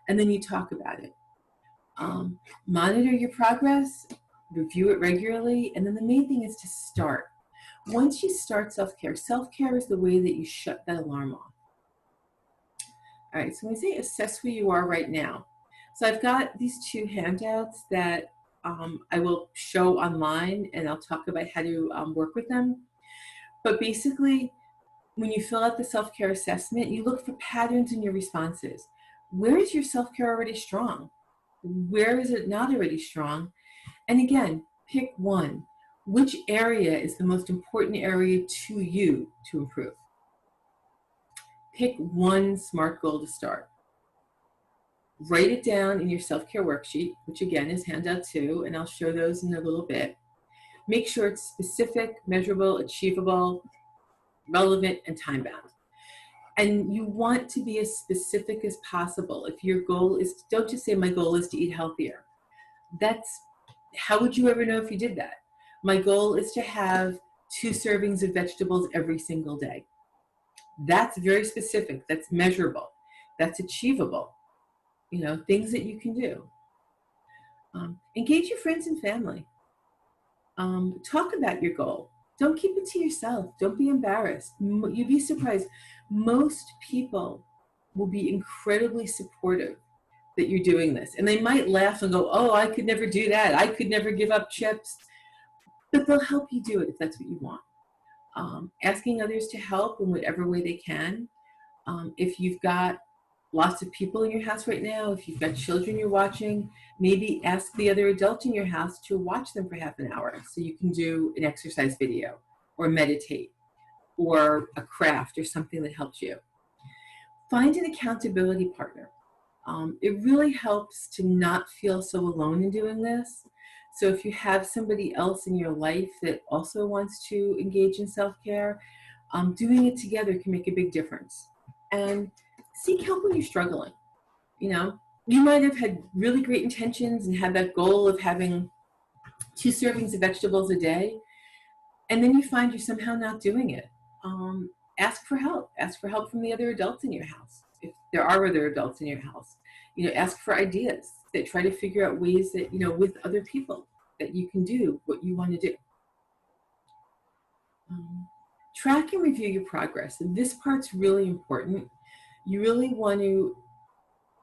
And then you talk about it. Monitor your progress, review it regularly, and then the main thing is to start. Once you start self-care is the way that you shut that alarm off. All right, so when we say assess where you are right now, so I've got these two handouts that I will show online, and I'll talk about how to work with them. But basically, when you fill out the self-care assessment, you look for patterns in your responses. Where is your self-care already strong? Where is it not already strong? And again, pick one. Which area is the most important area to you to improve? Pick one SMART goal to start. Write it down in your self-care worksheet, which again is handout 2, and I'll show those in a little bit. Make sure it's specific, measurable, achievable, relevant, and time-bound. And you want to be as specific as possible. If your goal is, don't just say my goal is to eat healthier. How would you ever know if you did that? My goal is to have 2 servings of vegetables every single day. That's very specific, that's measurable, that's achievable. Things that you can do. Engage your friends and family. Talk about your goal. Don't keep it to yourself. Don't be embarrassed. You'd be surprised. Most people will be incredibly supportive that you're doing this. And they might laugh and go, oh, I could never do that. I could never give up chips. But they'll help you do it if that's what you want. Asking others to help in whatever way they can. If you've got lots of people in your house right now, if you've got children you're watching, maybe ask the other adult in your house to watch them for half an hour so you can do an exercise video or meditate or a craft or something that helps you. Find an accountability partner. It really helps to not feel so alone in doing this. So if you have somebody else in your life that also wants to engage in self-care, doing it together can make a big difference. And seek help when you're struggling. You know, you might have had really great intentions and had that goal of having 2 servings of vegetables a day, and then you find you're somehow not doing it. Ask for help. Ask for help from the other adults in your house, if there are other adults in your house. You know, ask for ideas that try to figure out ways that, you know, with other people that you can do what you want to do. Track and review your progress. And this part's really important. You really want to,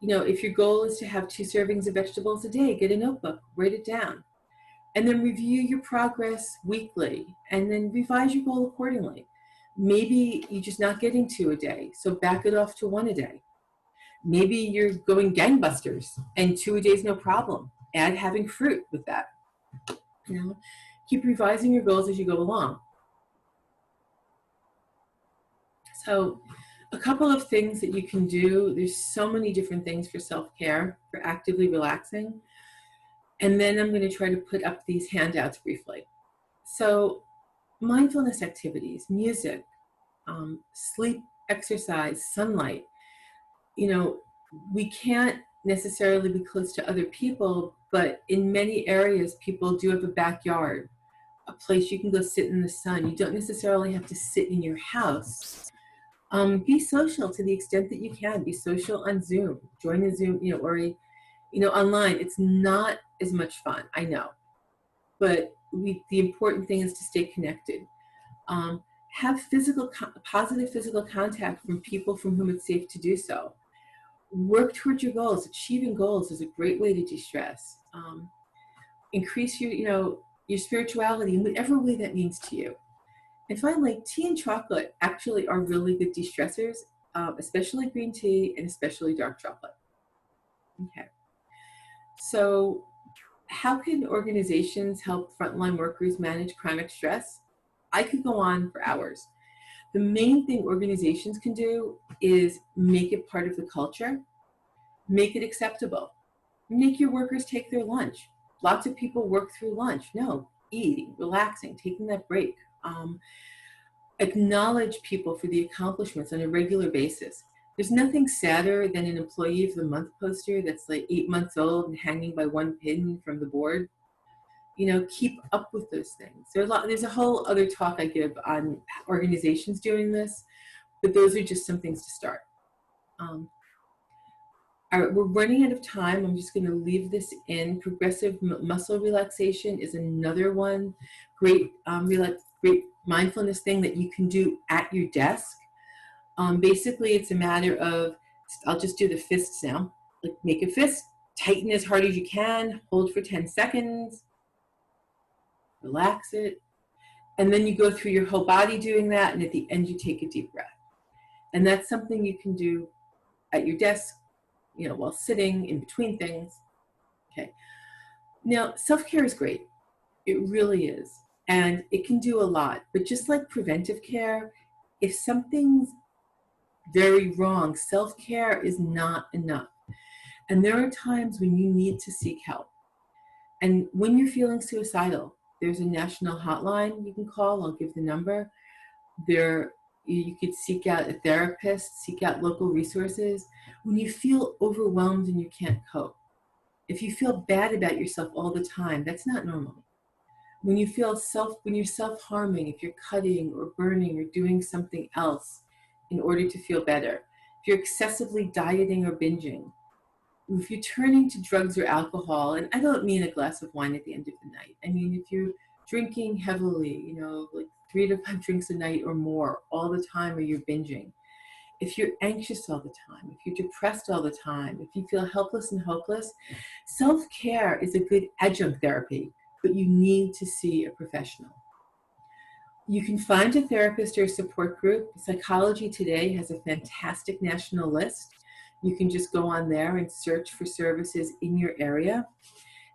you know, if your goal is to have 2 servings of vegetables a day, get a notebook, write it down, and then review your progress weekly, and then revise your goal accordingly. Maybe you're just not getting 2 a day, so back it off to 1 a day. Maybe you're going gangbusters and 2 a day is no problem. Add having fruit with that. You know, keep revising your goals as you go along. So a couple of things that you can do. There's so many different things for self-care, for actively relaxing. And then I'm going to try to put up these handouts briefly. So mindfulness activities, music, sleep, exercise, sunlight. You know, we can't necessarily be close to other people, but in many areas, people do have a backyard, a place you can go sit in the sun. You don't necessarily have to sit in your house. Be social to the extent that you can. Be social on Zoom. Join a Zoom, you know, or online. It's not as much fun, I know, but the important thing is to stay connected. Have positive physical contact from people from whom it's safe to do so. Work towards your goals. Achieving goals is a great way to de-stress. Increase your spirituality in whatever way that means to you. And finally, tea and chocolate actually are really good de-stressors, especially green tea and especially dark chocolate. Okay. So how can organizations help frontline workers manage chronic stress? I could go on for hours. The main thing organizations can do is make it part of the culture, make it acceptable, make your workers take their lunch. Lots of people work through lunch. No, eating, relaxing, taking that break. Acknowledge people for the accomplishments on a regular basis. There's nothing sadder than an employee of the month poster that's like 8 months old and hanging by one pin from the board. You know, keep up with those things. There's a whole other talk I give on organizations doing this, but those are just some things to start. All right, we're running out of time. I'm just going to leave this in. Progressive muscle relaxation is another one. Great, great mindfulness thing that you can do at your desk. Basically, it's a matter of, I'll just do the fists now. Like, make a fist, tighten as hard as you can, hold for 10 seconds, relax it, and then you go through your whole body doing that, and at the end you take a deep breath. And that's something you can do at your desk, you know, while sitting in between things. Okay. Now, self-care is great. It really is. And it can do a lot. But just like preventive care, if something's very wrong, self-care is not enough. And there are times when you need to seek help. And when you're feeling suicidal, there's a national hotline you can call. I'll give the number. You could seek out a therapist, seek out local resources. When you feel overwhelmed and you can't cope, if you feel bad about yourself all the time, that's not normal. When you're self-harming, if you're cutting or burning or doing something else in order to feel better, if you're excessively dieting or binging, if you're turning to drugs or alcohol, and I don't mean a glass of wine at the end of the night. I mean, if you're drinking heavily, you know, like 3 to 5 drinks a night or more all the time, or you're binging, if you're anxious all the time, if you're depressed all the time, if you feel helpless and hopeless, self-care is a good adjunct therapy, but you need to see a professional. You can find a therapist or a support group. Psychology Today has a fantastic national list. You can just go on there and search for services in your area.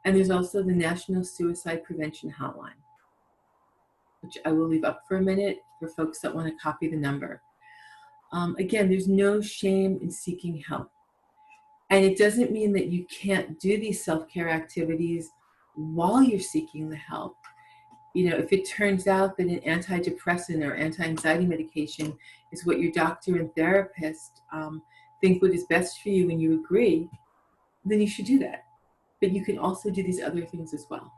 And there's also the National Suicide Prevention Hotline, which I will leave up for a minute for folks that want to copy the number. Again, there's no shame in seeking help. And it doesn't mean that you can't do these self-care activities while you're seeking the help. You know, if it turns out that an antidepressant or anti-anxiety medication is what your doctor and therapist think what is best for you and you agree, then you should do that. But you can also do these other things as well.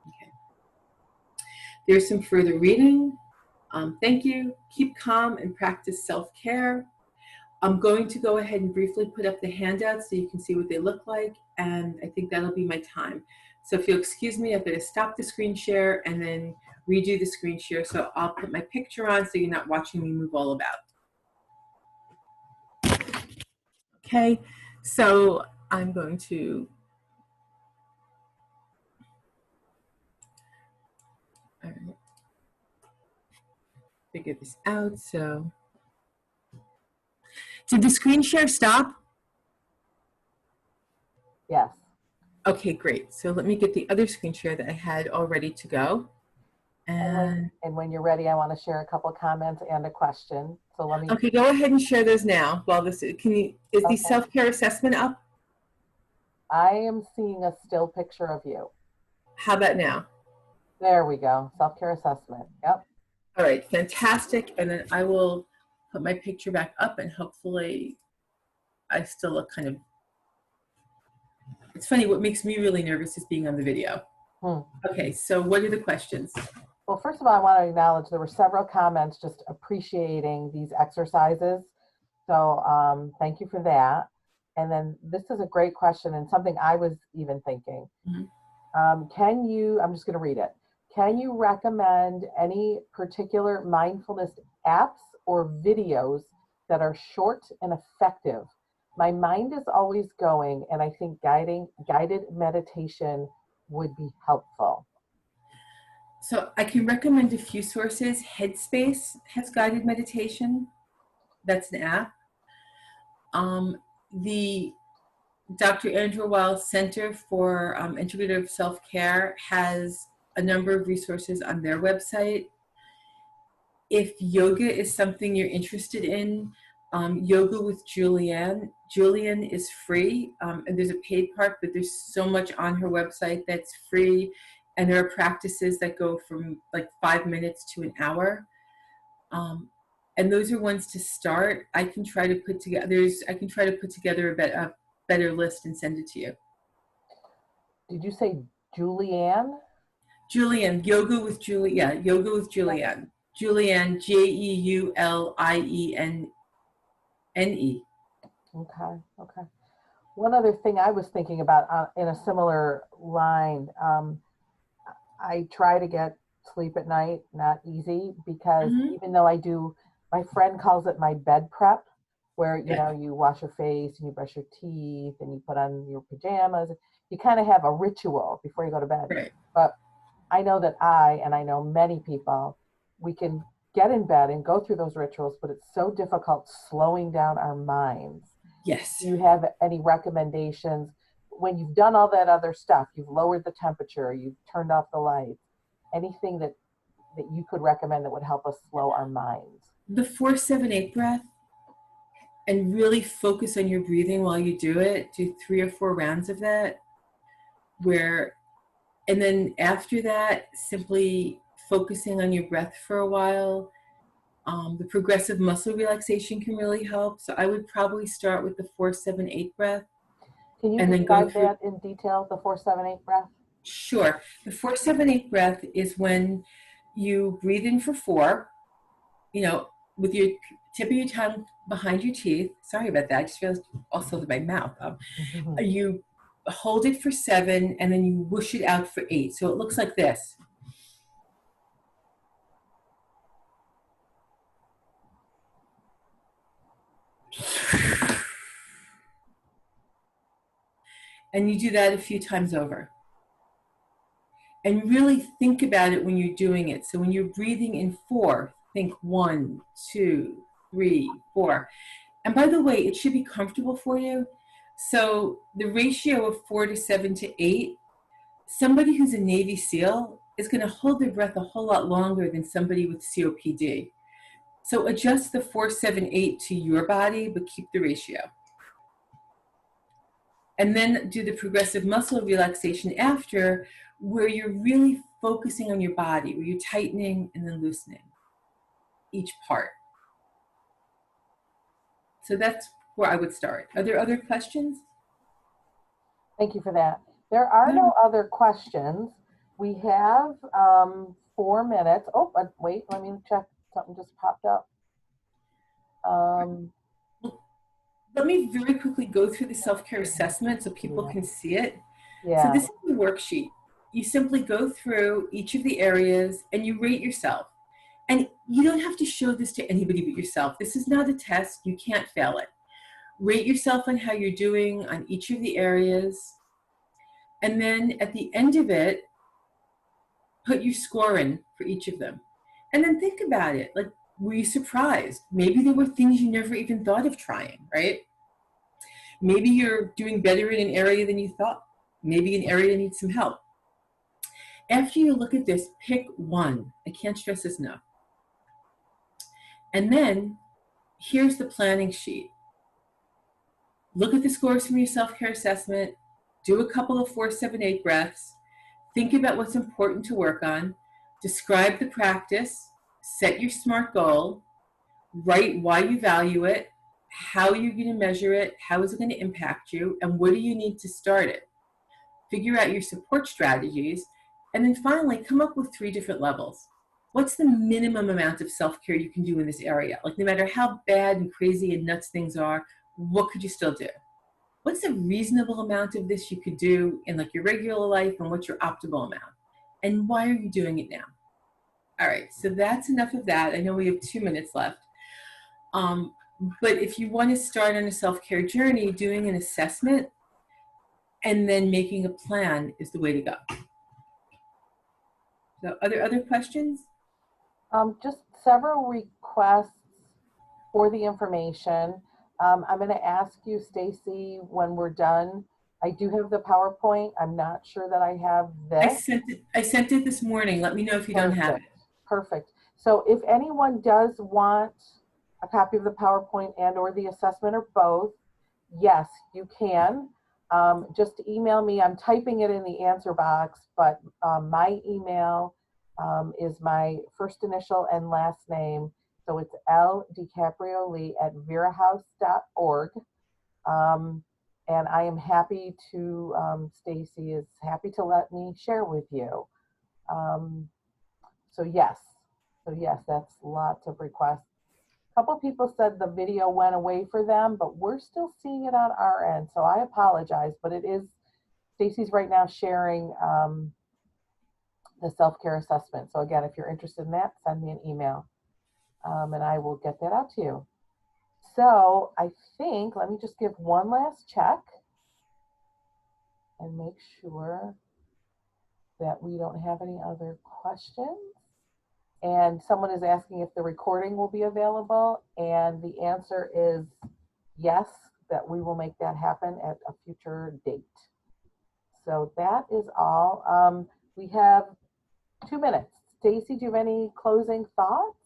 Okay. There's some further reading. Thank you. Keep calm and practice self-care. I'm going to go ahead and briefly put up the handouts so you can see what they look like, and I think that'll be my time. So if you'll excuse me, I'm going to stop the screen share and then redo the screen share. So I'll put my picture on so you're not watching me move all about. Okay, so I'm going to figure this out. So did the screen share stop? Yes. Okay, great. So let me get the other screen share that I had all ready to go. And when you're ready, I want to share a couple comments and a question. So let me. Okay, go ahead and share those now. While this is the Okay. self-care assessment up? I am seeing a still picture of you. How about now? There we go. Self-care assessment. Yep. All right, fantastic. And then I will put my picture back up and hopefully I still look kind of, it's funny, what makes me really nervous is being on the video. Okay, so what are the questions? Well, first of all, I want to acknowledge there were several comments just appreciating these exercises. So thank you for that. And then this is a great question and something I was even thinking. Can you, I'm just going to read it. Can you recommend any particular mindfulness apps or videos that are short and effective? My mind is always going, and I think guided meditation would be helpful. So I can recommend a few sources. Headspace has guided meditation. That's an app. The Dr. Andrew Weil Center for Integrative Self-Care has a number of resources on their website. If yoga is something you're interested in, Yoga with Julianne is free, and there's a paid part, but there's so much on her website that's free, and there are practices that go from like 5 minutes to an hour. And those are ones to start. I can try to put together a better list and send it to you. Did you say Julianne? Julianne, Yoga with Julianne. Yeah, Yoga with Julianne. Julianne, Jeulienne. Okay. One other thing I was thinking about in a similar line, I try to get sleep at night, not easy, because even though I do, my friend calls it my bed prep, where, you know, you wash your face and you brush your teeth and you put on your pajamas. You kind of have a ritual before you go to bed. Right. But I know that I know many people, we can get in bed and go through those rituals, but it's so difficult slowing down our minds. Yes. Do you have any recommendations when you've done all that other stuff? You've lowered the temperature, you've turned off the lights, anything that you could recommend that would help us slow our minds? The 4-7-8 breath, and really focus on your breathing while you do it. Do 3 or 4 rounds of that, and then after that, simply focusing on your breath for a while. The progressive muscle relaxation can really help. So I would probably start with the 4-7-8 breath. Can you describe that in detail, the 4-7-8 breath? Sure. The 4-7-8 breath is when you breathe in for 4, with your tip of your tongue behind your teeth. Sorry about that. I just realized also that my mouth. You hold it for 7, and then you whoosh it out for 8. So it looks like this. And you do that a few times over. And really think about it when you're doing it. So when you're breathing in 4, think 1, 2, 3, 4. And by the way, it should be comfortable for you. So the ratio of 4 to 7 to 8, somebody who's a Navy SEAL is going to hold their breath a whole lot longer than somebody with COPD. So adjust the 4-7-8 to your body, but keep the ratio. And then do the progressive muscle relaxation after, where you're really focusing on your body, where you're tightening and then loosening each part. So that's where I would start. Are there other questions? Thank you for that. There are no other questions. We have 4 minutes. Oh, but wait, let me check. Something just popped up. Let me very quickly go through the self-care assessment so people can see it. So Yeah. this is the worksheet. You simply go through each of the areas and you rate yourself. And you don't have to show this to anybody but yourself. This is not a test. You can't fail it. Rate yourself on how you're doing on each of the areas. And then at the end of it, put your score in for each of them. And then think about it. Like, were you surprised? Maybe there were things you never even thought of trying, right? Maybe you're doing better in an area than you thought. Maybe an area needs some help. After you look at this, pick one. I can't stress this enough. And then here's the planning sheet. Look at the scores from your self-care assessment. Do a couple of 4, 7, 8 breaths. Think about what's important to work on. Describe the practice. Set your SMART goal. Write why you value it, how you're going to measure it, how is it going to impact you, and what do you need to start it. Figure out your support strategies, and then finally come up with 3 different levels. What's the minimum amount of self-care you can do in this area? Like, no matter how bad and crazy and nuts things are, what could you still do? What's a reasonable amount of this you could do in like your regular life, and what's your optimal amount? And why are you doing it now? All right, so that's enough of that. I know we have 2 minutes left. But if you want to start on a self-care journey, doing an assessment and then making a plan is the way to go. So are there other questions? Just several requests for the information. I'm going to ask you, Stacey, when we're done. I do have the PowerPoint. I'm not sure that I have this. I sent it this morning. Let me know if you don't have it. Perfect. So if anyone does want a copy of the PowerPoint and or the assessment or both, yes, you can. Just email me. I'm typing it in the answer box, but my email is my first initial and last name. So it's ldcaprioli@verahouse.org. And I am happy to, Stacey is happy to let me share with you. So yes, that's lots of requests. A couple people said the video went away for them, but we're still seeing it on our end. So I apologize, but it is, Stacey's right now sharing the self-care assessment. So again, if you're interested in that, send me an email and I will get that out to you. So I think, let me just give one last check and make sure that we don't have any other questions. And someone is asking if the recording will be available, and the answer is yes, that we will make that happen at a future date. So that is all. We have 2 minutes. Stacey, do you have any closing thoughts?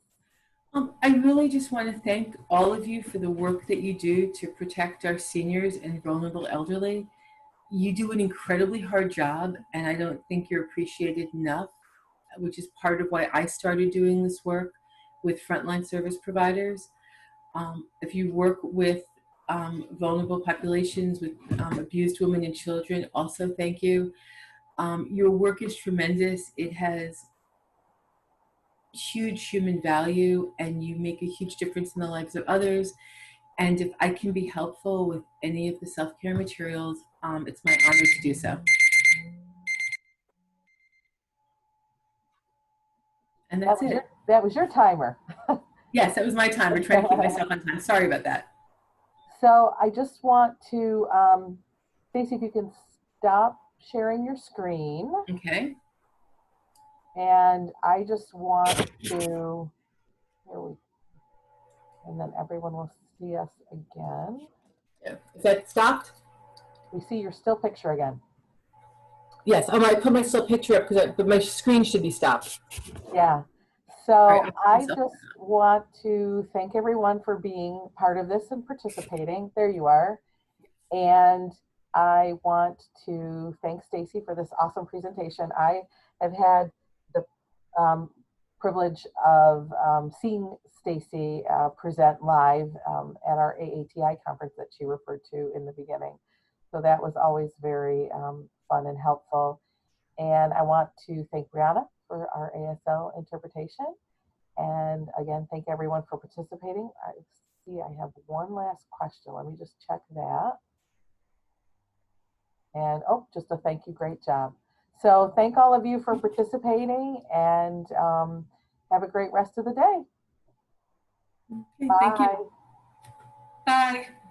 I really just want to thank all of you for the work that you do to protect our seniors and vulnerable elderly. You do an incredibly hard job, and I don't think you're appreciated enough, which is part of why I started doing this work with frontline service providers. If you work with vulnerable populations, with abused women and children, also thank you. Your work is tremendous. It has huge human value, and you make a huge difference in the lives of others. And if I can be helpful with any of the self-care materials, it's my honor to do so. And that's it. That was your timer. Yes, that was my timer, trying to keep myself on time. Sorry about that. So I just want to, Stacey, if you can stop sharing your screen. Okay. And I just want to, and then everyone will see us again. Yeah. Is that stopped? We see your still picture again. Yes, I put my still picture up but my screen should be stopped. Yeah. So right, I just want to thank everyone for being part of this and participating. There you are. And I want to thank Stacey for this awesome presentation. I have had the privilege of seeing Stacey present live at our AATI conference that she referred to in the beginning. So that was always very fun and helpful. And I want to thank Brianna for our ASL interpretation. And again, thank everyone for participating. I see I have one last question. Let me just check that. And oh, just a thank you, great job. So thank all of you for participating, and have a great rest of the day. Okay, Bye. thank you. Bye.